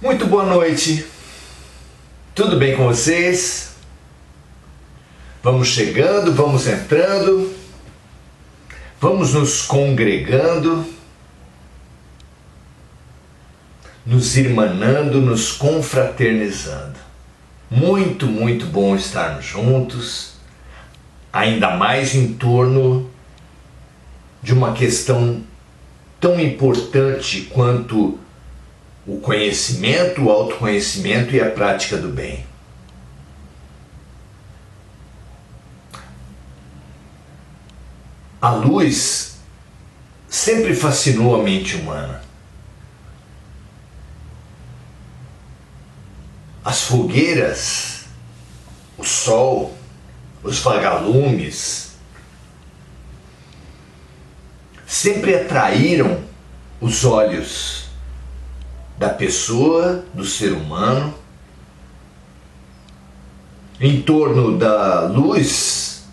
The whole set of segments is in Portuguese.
Muito boa noite, tudo bem com vocês? Vamos chegando, vamos entrando, vamos nos congregando, nos irmanando, nos confraternizando. Muito bom estarmos juntos, ainda mais em torno de uma questão tão importante quanto o conhecimento, o autoconhecimento e a prática do bem. A luz sempre fascinou a mente humana. As fogueiras, o sol, os vagalumes sempre atraíram os olhos da pessoa, do ser humano. Em torno da luz,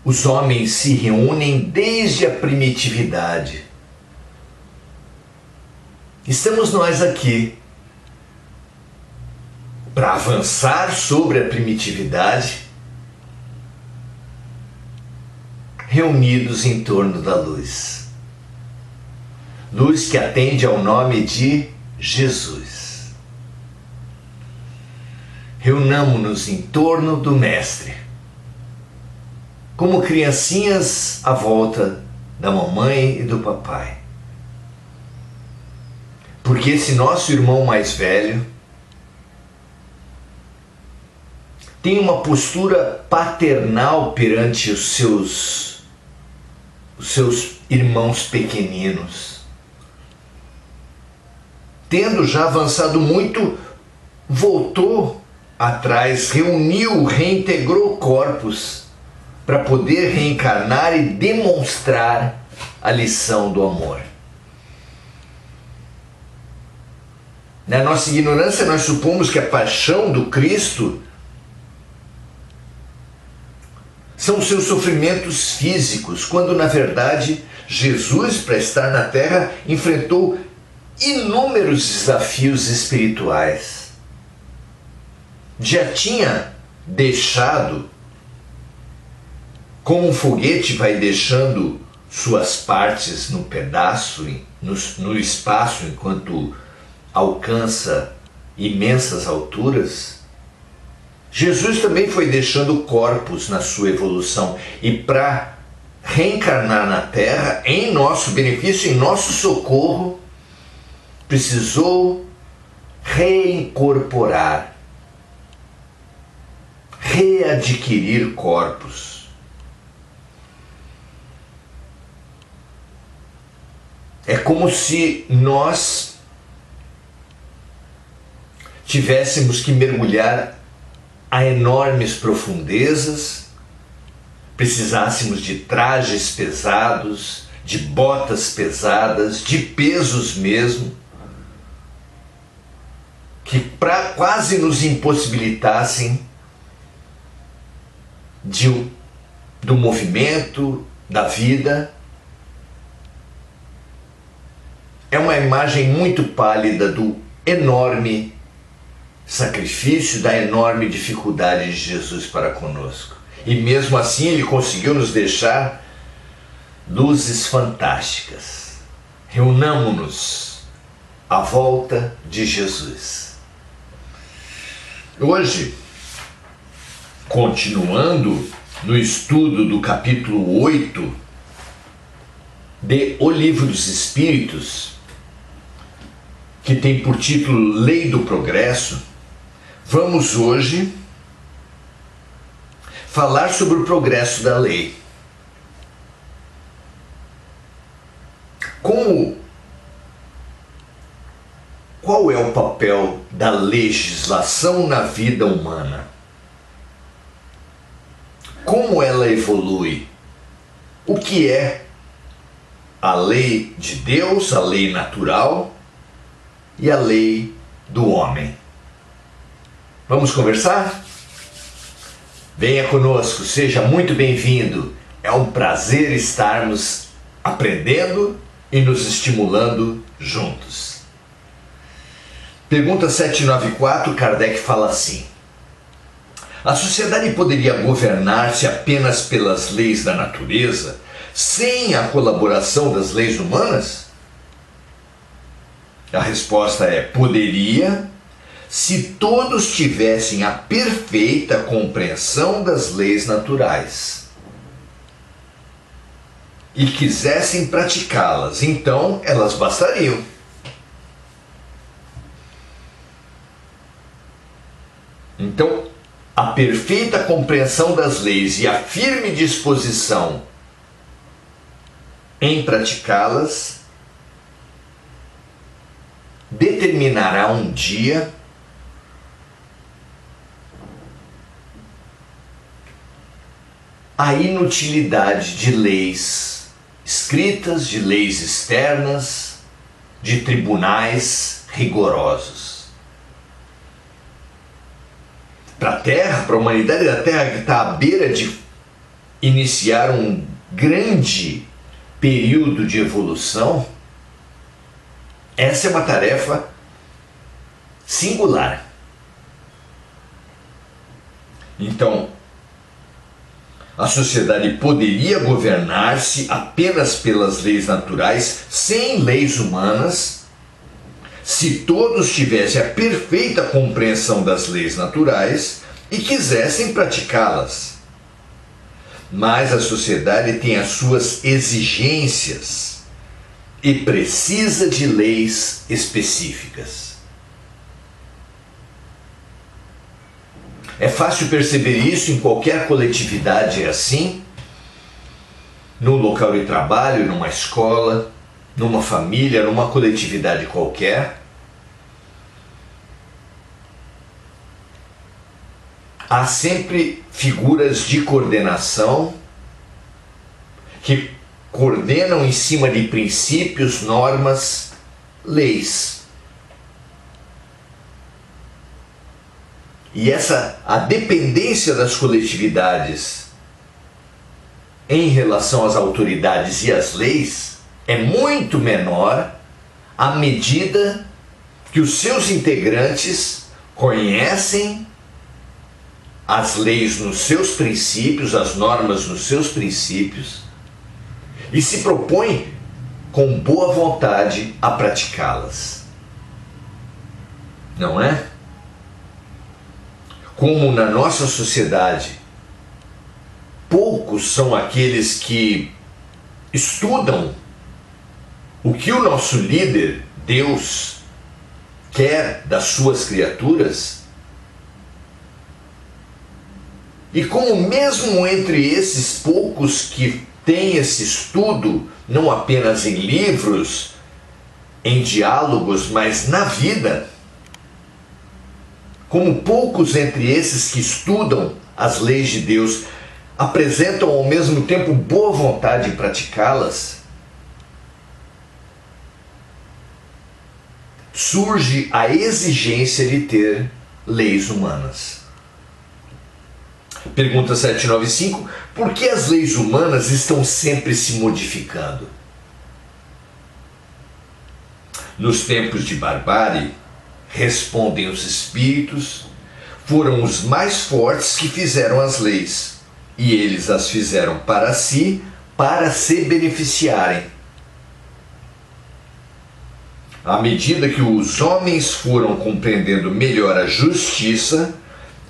os homens se reúnem desde a primitividade. Estamos nós aqui para avançar sobre a primitividade, reunidos em torno da luz. Luz que atende ao nome de Jesus. Reunamo-nos em torno do Mestre, como criancinhas à volta da mamãe e do papai. Porque esse nosso irmão mais velho tem uma postura paternal perante os seus irmãos pequeninos. Tendo já avançado muito, voltou atrás, reuniu, reintegrou corpos para poder reencarnar e demonstrar a lição do amor. Na nossa ignorância, nós supomos que a paixão do Cristo são os seus sofrimentos físicos, quando na verdade Jesus, para estar na Terra, enfrentou inúmeros desafios espirituais. Já tinha deixado, como um foguete vai deixando suas partes no pedaço, no espaço, enquanto alcança imensas alturas, Jesus também foi deixando corpos na sua evolução, e para reencarnar na Terra, em nosso benefício, em nosso socorro, precisou reincorporar, readquirir corpos. É como se nós tivéssemos que mergulhar a enormes profundezas, precisássemos de trajes pesados, de botas pesadas, de pesos mesmo, que quase nos impossibilitassem do movimento, da vida. É uma imagem muito pálida do enorme sacrifício, da enorme dificuldade de Jesus para conosco. E mesmo assim ele conseguiu nos deixar luzes fantásticas. Reunamo-nos à volta de Jesus. Hoje, continuando no estudo do capítulo 8 de O Livro dos Espíritos, que tem por título Lei do Progresso, vamos hoje falar sobre o progresso da lei. Qual é o papel da legislação na vida humana? Como ela evolui? O que é a lei de Deus, a lei natural e a lei do homem? Vamos conversar? Venha conosco, seja muito bem-vindo. É um prazer estarmos aprendendo e nos estimulando juntos. Pergunta 794, Kardec fala assim: a sociedade poderia governar-se apenas pelas leis da natureza, sem a colaboração das leis humanas? A resposta é: poderia, se todos tivessem a perfeita compreensão das leis naturais e quisessem praticá-las, então elas bastariam. Então, a perfeita compreensão das leis e a firme disposição em praticá-las determinará um dia a inutilidade de leis escritas, de leis externas, de tribunais rigorosos. Para a Terra, para a humanidade da Terra, que está à beira de iniciar um grande período de evolução, essa é uma tarefa singular. Então, a sociedade poderia governar-se apenas pelas leis naturais, sem leis humanas, se todos tivessem a perfeita compreensão das leis naturais e quisessem praticá-las. Mas a sociedade tem as suas exigências e precisa de leis específicas. É fácil perceber isso em qualquer coletividade, é assim, no local de trabalho, numa escola, numa família, numa coletividade qualquer. Há sempre figuras de coordenação que coordenam em cima de princípios, normas, leis. E a dependência das coletividades em relação às autoridades e às leis é muito menor à medida que os seus integrantes conhecem as leis nos seus princípios, as normas nos seus princípios, e se propõem com boa vontade a praticá-las. Não é? Como na nossa sociedade, poucos são aqueles que estudam o que o nosso líder, Deus, quer das suas criaturas, e como mesmo entre esses poucos que têm esse estudo, não apenas em livros, em diálogos, mas na vida, como poucos entre esses que estudam as leis de Deus apresentam ao mesmo tempo boa vontade em praticá-las, surge a exigência de ter leis humanas. Pergunta 795: por que as leis humanas estão sempre se modificando? Nos tempos de barbárie, respondem os espíritos, foram os mais fortes que fizeram as leis, e eles as fizeram para si, para se beneficiarem. À medida que os homens foram compreendendo melhor a justiça,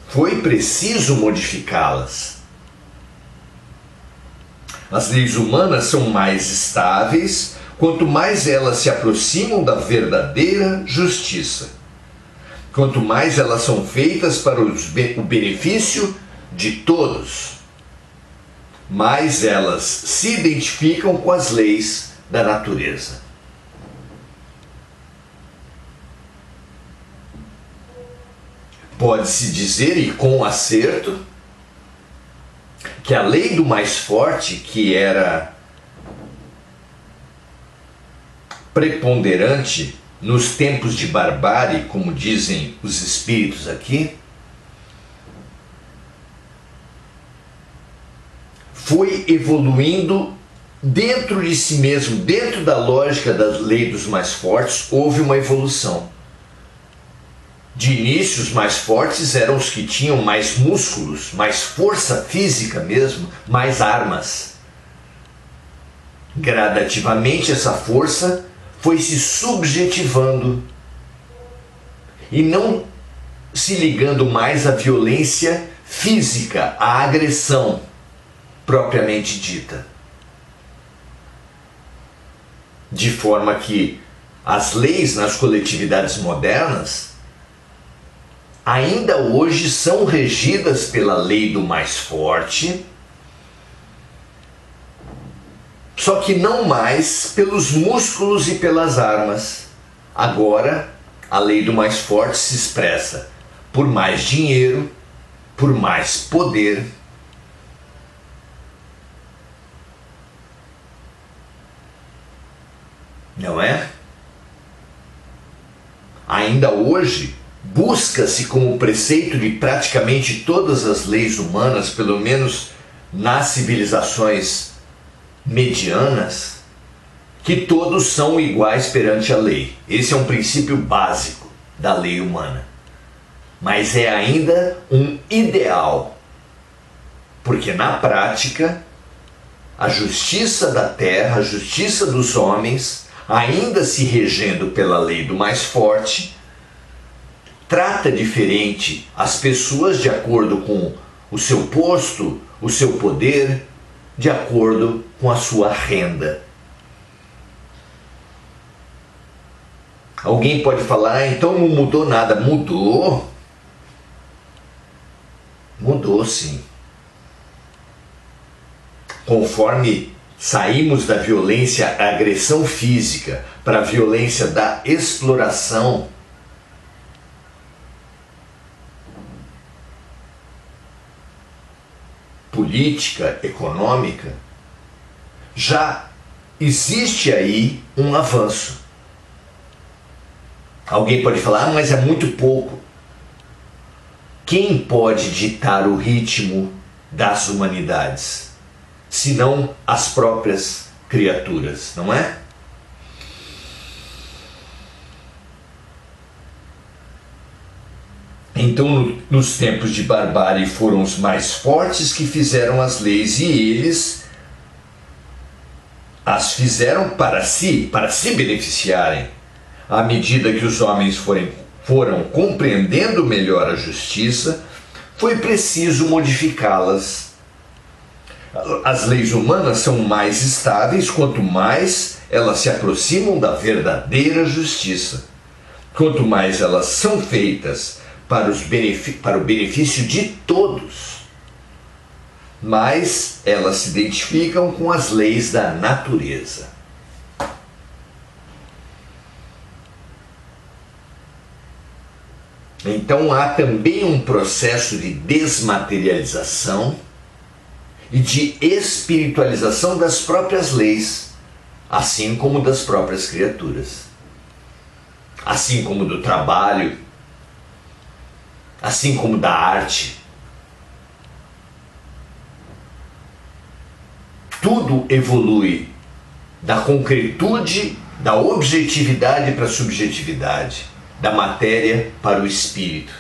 foi preciso modificá-las. As leis humanas são mais estáveis quanto mais elas se aproximam da verdadeira justiça, quanto mais elas são feitas para o benefício de todos, mais elas se identificam com as leis da natureza. Pode-se dizer, e com acerto, que a lei do mais forte, que era preponderante nos tempos de barbárie, como dizem os espíritos aqui, foi evoluindo dentro de si mesmo, dentro da lógica da lei dos mais fortes, houve uma evolução. De início, os mais fortes eram os que tinham mais músculos, mais força física mesmo, mais armas. Gradativamente, essa força foi se subjetivando e não se ligando mais à violência física, à agressão propriamente dita. De forma que as leis nas coletividades modernas ainda hoje são regidas pela lei do mais forte, só que não mais pelos músculos e pelas armas. Agora, a lei do mais forte se expressa por mais dinheiro, por mais poder. Não é? Ainda hoje, busca-se como preceito de praticamente todas as leis humanas, pelo menos nas civilizações medianas, que todos são iguais perante a lei. Esse é um princípio básico da lei humana. Mas é ainda um ideal, porque na prática, a justiça da terra, a justiça dos homens, ainda se regendo pela lei do mais forte, trata diferente as pessoas de acordo com o seu posto, o seu poder, de acordo com a sua renda. Alguém pode falar, então não mudou nada. Mudou? Mudou sim. Conforme saímos da violência, agressão física, para a violência da exploração, política, econômica, já existe aí um avanço. Alguém pode falar, mas é muito pouco. Quem pode ditar o ritmo das humanidades, senão as próprias criaturas, não é? Então, nos tempos de barbárie, foram os mais fortes que fizeram as leis, e eles as fizeram para se beneficiarem. À medida que os homens foram compreendendo melhor a justiça, foi preciso modificá-las. As leis humanas são mais estáveis quanto mais elas se aproximam da verdadeira justiça. Quanto mais elas são feitas para o benefício de todos, mais elas se identificam com as leis da natureza. Então há também um processo de desmaterialização e de espiritualização das próprias leis, assim como das próprias criaturas, assim como do trabalho, assim como da arte. Tudo evolui da concretude, da objetividade para a subjetividade, da matéria para o espírito,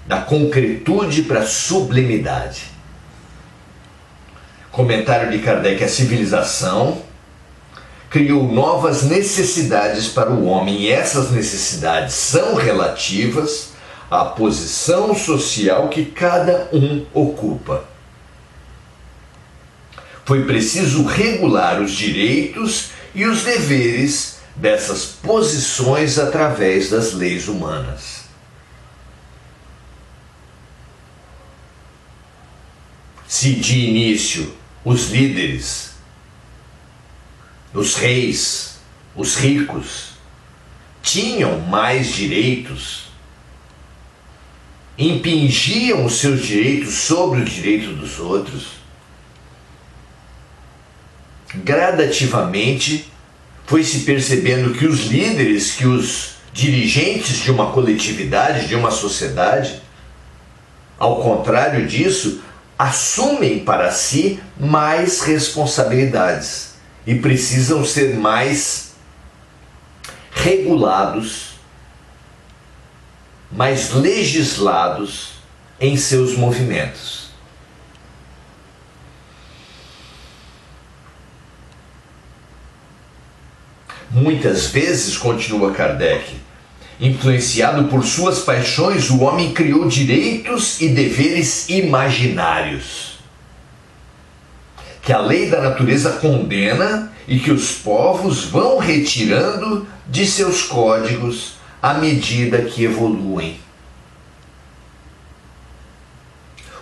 da concretude para a sublimidade. Comentário de Kardec: a civilização criou novas necessidades para o homem, e essas necessidades são relativas à posição social que cada um ocupa. Foi preciso regular os direitos e os deveres dessas posições através das leis humanas. Se de início os líderes, os reis, os ricos, tinham mais direitos, impingiam os seus direitos sobre o direito dos outros, gradativamente foi se percebendo que os líderes, que os dirigentes de uma coletividade, de uma sociedade, ao contrário disso, assumem para si mais responsabilidades e precisam ser mais regulados mais legislados em seus movimentos. Muitas vezes, continua Kardec, influenciado por suas paixões, o homem criou direitos e deveres imaginários, que a lei da natureza condena e que os povos vão retirando de seus códigos à medida que evoluem.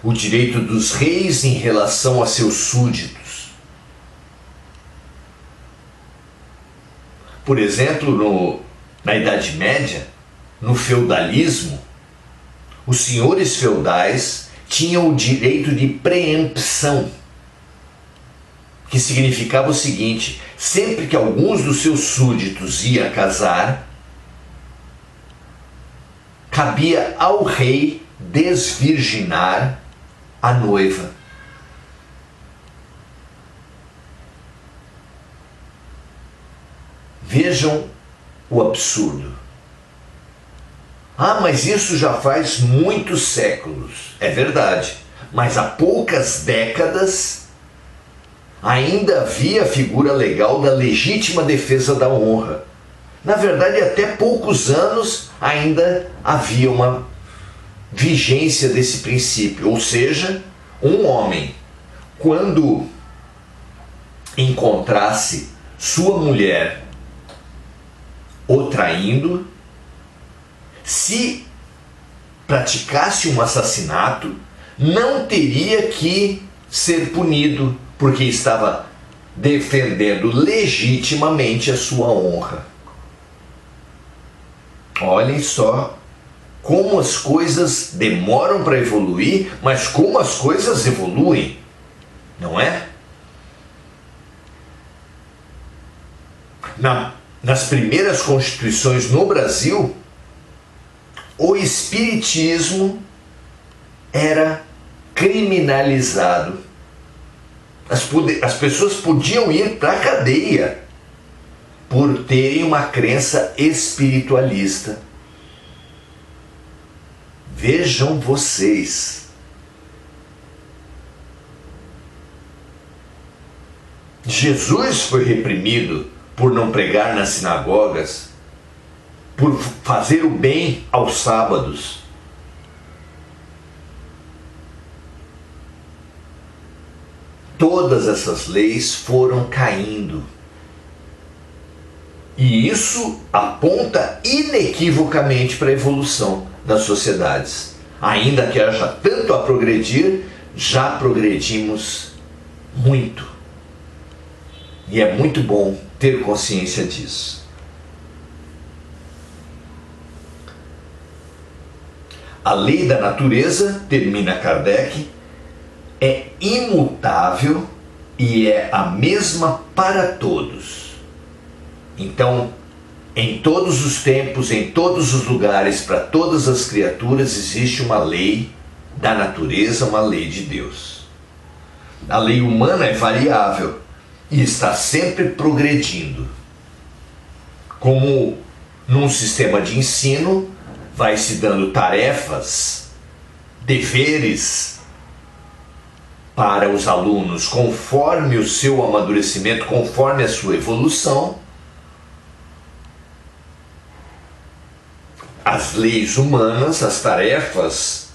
O direito dos reis em relação a seus súditos. Por exemplo, na Idade Média, no feudalismo, os senhores feudais tinham o direito de preempção, que significava o seguinte: sempre que alguns dos seus súditos ia casar, cabia ao rei desvirginar a noiva. Vejam o absurdo. Ah, mas isso já faz muitos séculos. É verdade, mas há poucas décadas ainda havia a figura legal da legítima defesa da honra. Na verdade, até poucos anos ainda havia uma vigência desse princípio, ou seja, um homem, quando encontrasse sua mulher o traindo, se praticasse um assassinato, não teria que ser punido, porque estava defendendo legitimamente a sua honra. Olhem só como as coisas demoram para evoluir, mas como as coisas evoluem, não é? Nas primeiras constituições no Brasil, o espiritismo era criminalizado. As pessoas podiam ir para a cadeia por terem uma crença espiritualista. Vejam vocês. Jesus foi reprimido por não pregar nas sinagogas, por fazer o bem aos sábados. Todas essas leis foram caindo. E isso aponta inequivocamente para a evolução das sociedades. Ainda que haja tanto a progredir, já progredimos muito. E é muito bom ter consciência disso. A lei da natureza, termina Kardec, é imutável e é a mesma para todos. Então, em todos os tempos, em todos os lugares, para todas as criaturas, existe uma lei da natureza, uma lei de Deus. A lei humana é variável e está sempre progredindo. Como num sistema de ensino, vai se dando tarefas, deveres para os alunos conforme o seu amadurecimento, conforme a sua evolução. As leis humanas, as tarefas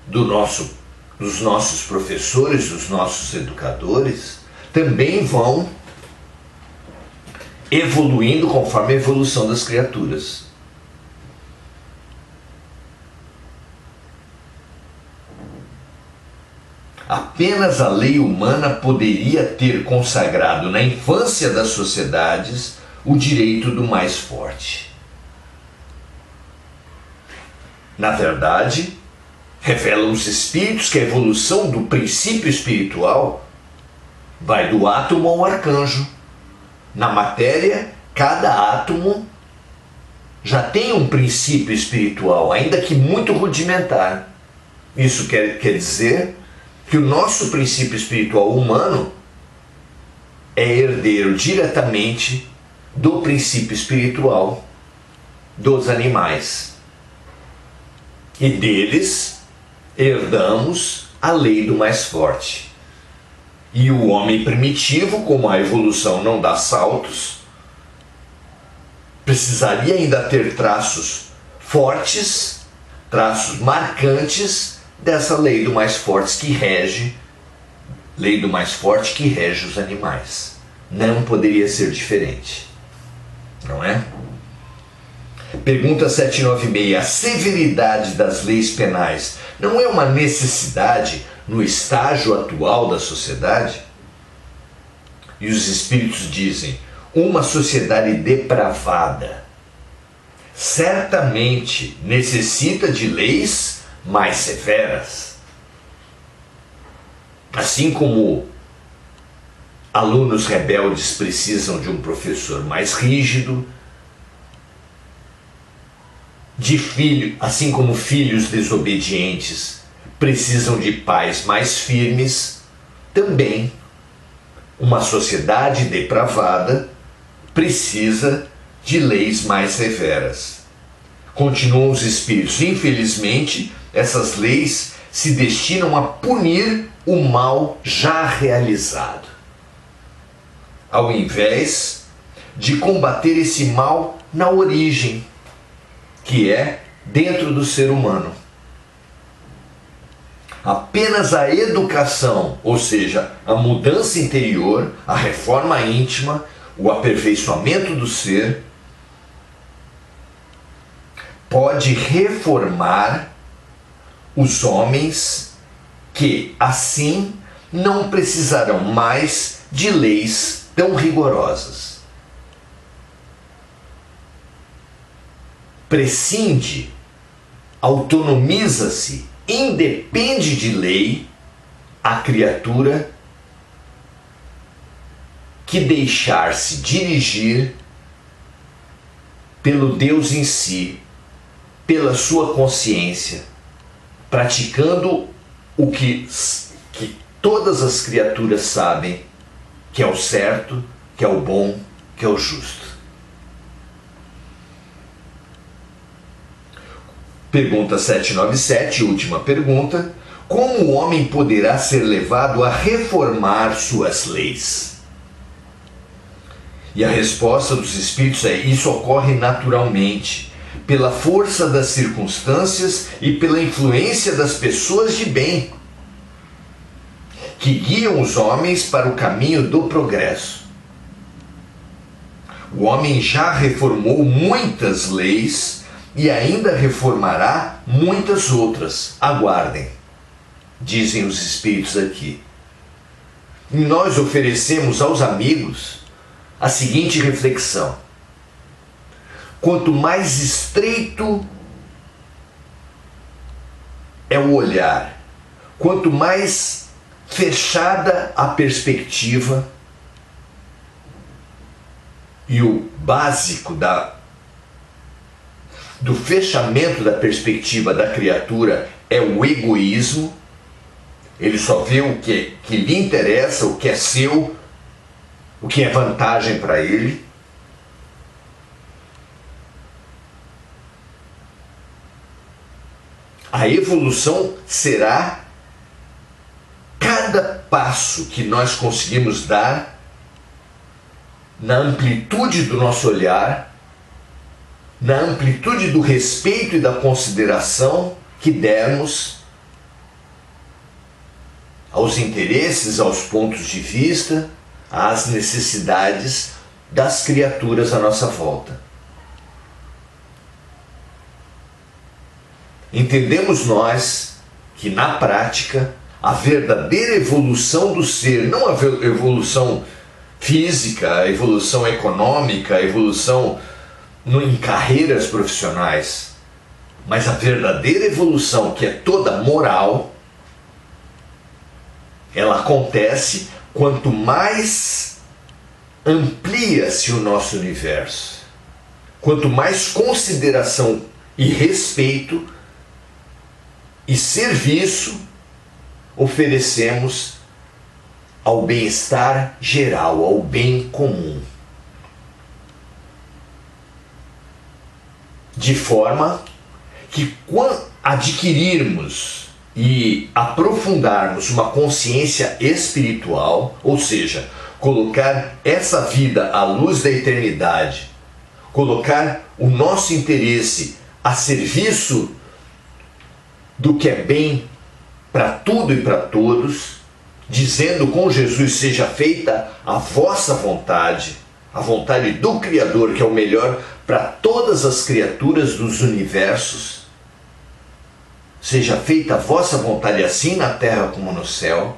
dos nossos professores, dos nossos educadores, também vão evoluindo conforme a evolução das criaturas. Apenas a lei humana poderia ter consagrado na infância das sociedades o direito do mais forte. Na verdade, revelam os espíritos que a evolução do princípio espiritual vai do átomo ao arcanjo. Na matéria, cada átomo já tem um princípio espiritual, ainda que muito rudimentar. Isso quer dizer que o nosso princípio espiritual humano é herdeiro diretamente do princípio espiritual dos animais. E deles herdamos a lei do mais forte. E o homem primitivo, como a evolução não dá saltos, precisaria ainda ter traços fortes, traços marcantes dessa lei do mais forte que rege, os animais. Não poderia ser diferente, não é? Pergunta 796. A severidade das leis penais não é uma necessidade no estágio atual da sociedade? E os espíritos dizem: uma sociedade depravada certamente necessita de leis mais severas. Assim como alunos rebeldes precisam de um professor mais rígido, assim como filhos desobedientes precisam de pais mais firmes, também uma sociedade depravada precisa de leis mais severas. Continuam os espíritos. Infelizmente, essas leis se destinam a punir o mal já realizado, ao invés de combater esse mal na origem, que é dentro do ser humano. Apenas a educação, ou seja, a mudança interior, a reforma íntima, o aperfeiçoamento do ser, pode reformar os homens que, assim, não precisarão mais de leis tão rigorosas. Prescinde, autonomiza-se, independe de lei a criatura que deixar-se dirigir pelo Deus em si, pela sua consciência, praticando o que todas as criaturas sabem que é o certo, que é o bom, que é o justo. Pergunta 797, última pergunta. Como o homem poderá ser levado a reformar suas leis? E a resposta dos espíritos é: isso ocorre naturalmente, pela força das circunstâncias e pela influência das pessoas de bem, que guiam os homens para o caminho do progresso. O homem já reformou muitas leis e ainda reformará muitas outras. Aguardem, dizem os espíritos aqui. E nós oferecemos aos amigos a seguinte reflexão: quanto mais estreito é o olhar, quanto mais fechada a perspectiva, e o básico do fechamento da perspectiva da criatura é o egoísmo. Ele só vê o que lhe interessa, o que é seu, o que é vantagem para ele. A evolução será cada passo que nós conseguimos dar na amplitude do nosso olhar, na amplitude do respeito e da consideração que dermos aos interesses, aos pontos de vista, às necessidades das criaturas à nossa volta. Entendemos nós que, na prática, a verdadeira evolução do ser, não a evolução física, a evolução econômica, a evolução em carreiras profissionais, mas a verdadeira evolução, que é toda moral, ela acontece quanto mais amplia-se o nosso universo, quanto mais consideração e respeito e serviço oferecemos ao bem-estar geral, ao bem comum. De forma que adquirirmos e aprofundarmos uma consciência espiritual, ou seja, colocar essa vida à luz da eternidade, colocar o nosso interesse a serviço do que é bem para tudo e para todos, dizendo com Jesus: seja feita a vossa vontade, a vontade do Criador, que é o melhor para todas as criaturas dos universos. Seja feita a vossa vontade, assim na terra como no céu.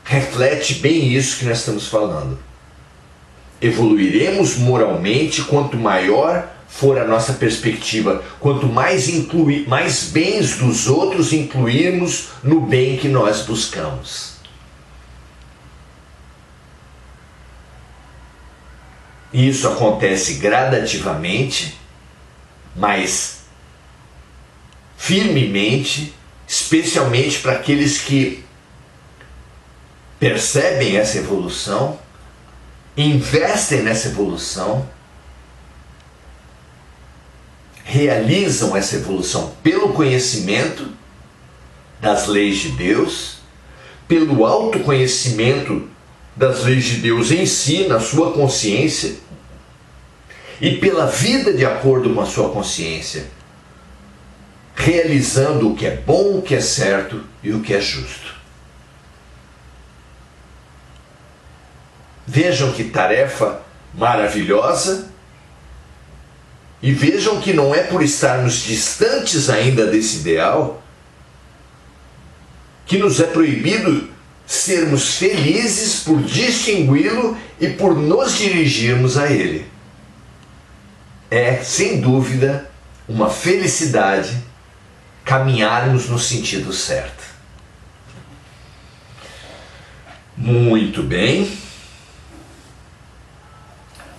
Reflete bem isso que nós estamos falando. Evoluiremos moralmente quanto maior for a nossa perspectiva, quanto mais bens dos outros incluirmos no bem que nós buscamos. Isso acontece gradativamente, mas firmemente, especialmente para aqueles que percebem essa evolução, investem nessa evolução, realizam essa evolução pelo conhecimento das leis de Deus, pelo autoconhecimento das leis de Deus em si, na sua consciência, e pela vida de acordo com a sua consciência, realizando o que é bom, o que é certo e o que é justo. Vejam que tarefa maravilhosa, e vejam que não é por estarmos distantes ainda desse ideal que nos é proibido sermos felizes por distingui-lo e por nos dirigirmos a ele. É, sem dúvida, uma felicidade caminharmos no sentido certo. Muito bem.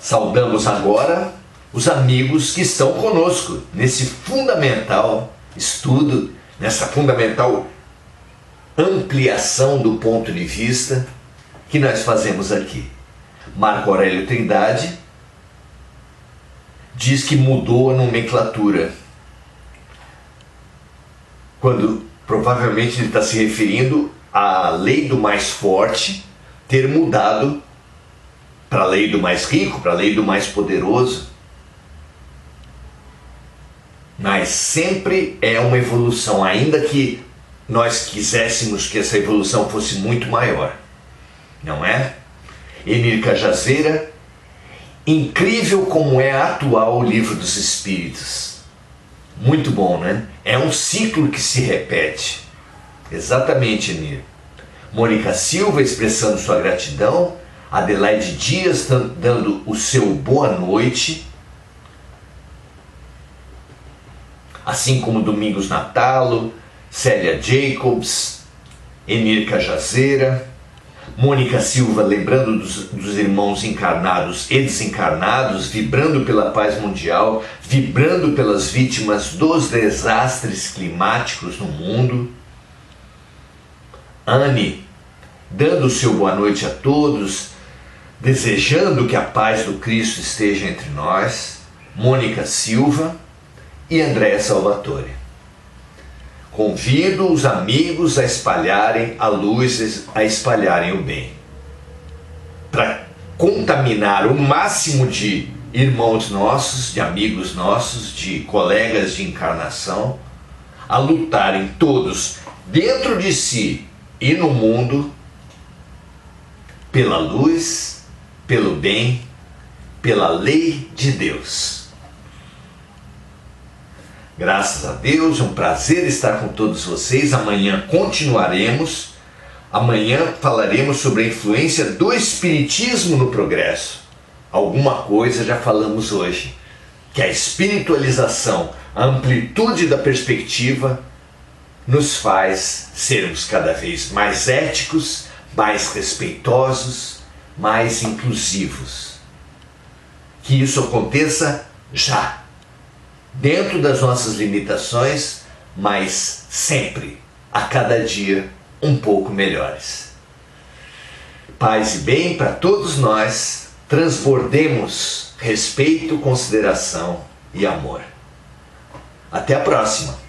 Saudamos agora os amigos que estão conosco nesse fundamental estudo, nessa fundamental ampliação do ponto de vista que nós fazemos aqui. Marco Aurélio Trindade diz que mudou a nomenclatura, quando provavelmente ele está se referindo à lei do mais forte ter mudado para a lei do mais rico, para a lei do mais poderoso. Mas sempre é uma evolução, ainda que nós quiséssemos que essa evolução fosse muito maior, não é? Emir Cajazeira, incrível como é atual o Livro dos Espíritos. Muito bom, né? É um ciclo que se repete. Exatamente, Emir. Mônica Silva expressando sua gratidão, Adelaide Dias dando o seu boa noite, assim como Domingos Natalo, Célia Jacobs, Emir Cajazeira, Mônica Silva lembrando dos irmãos encarnados e desencarnados, vibrando pela paz mundial, vibrando pelas vítimas dos desastres climáticos no mundo. Anne dando o seu boa noite a todos, desejando que a paz do Cristo esteja entre nós. Mônica Silva e Andréa Salvatore. Convido os amigos a espalharem a luz, a espalharem o bem, para contaminar o máximo de irmãos nossos, de amigos nossos, de colegas de encarnação, a lutarem todos dentro de si e no mundo pela luz, pelo bem, pela lei de Deus. Graças a Deus, é um prazer estar com todos vocês. Amanhã continuaremos. Amanhã falaremos sobre a influência do Espiritismo no progresso. Alguma coisa já falamos hoje, que a espiritualização, a amplitude da perspectiva, nos faz sermos cada vez mais éticos, mais respeitosos, mais inclusivos. Que isso aconteça já, dentro das nossas limitações, mas sempre, a cada dia, um pouco melhores. Paz e bem para todos nós, transbordemos respeito, consideração e amor. Até a próxima!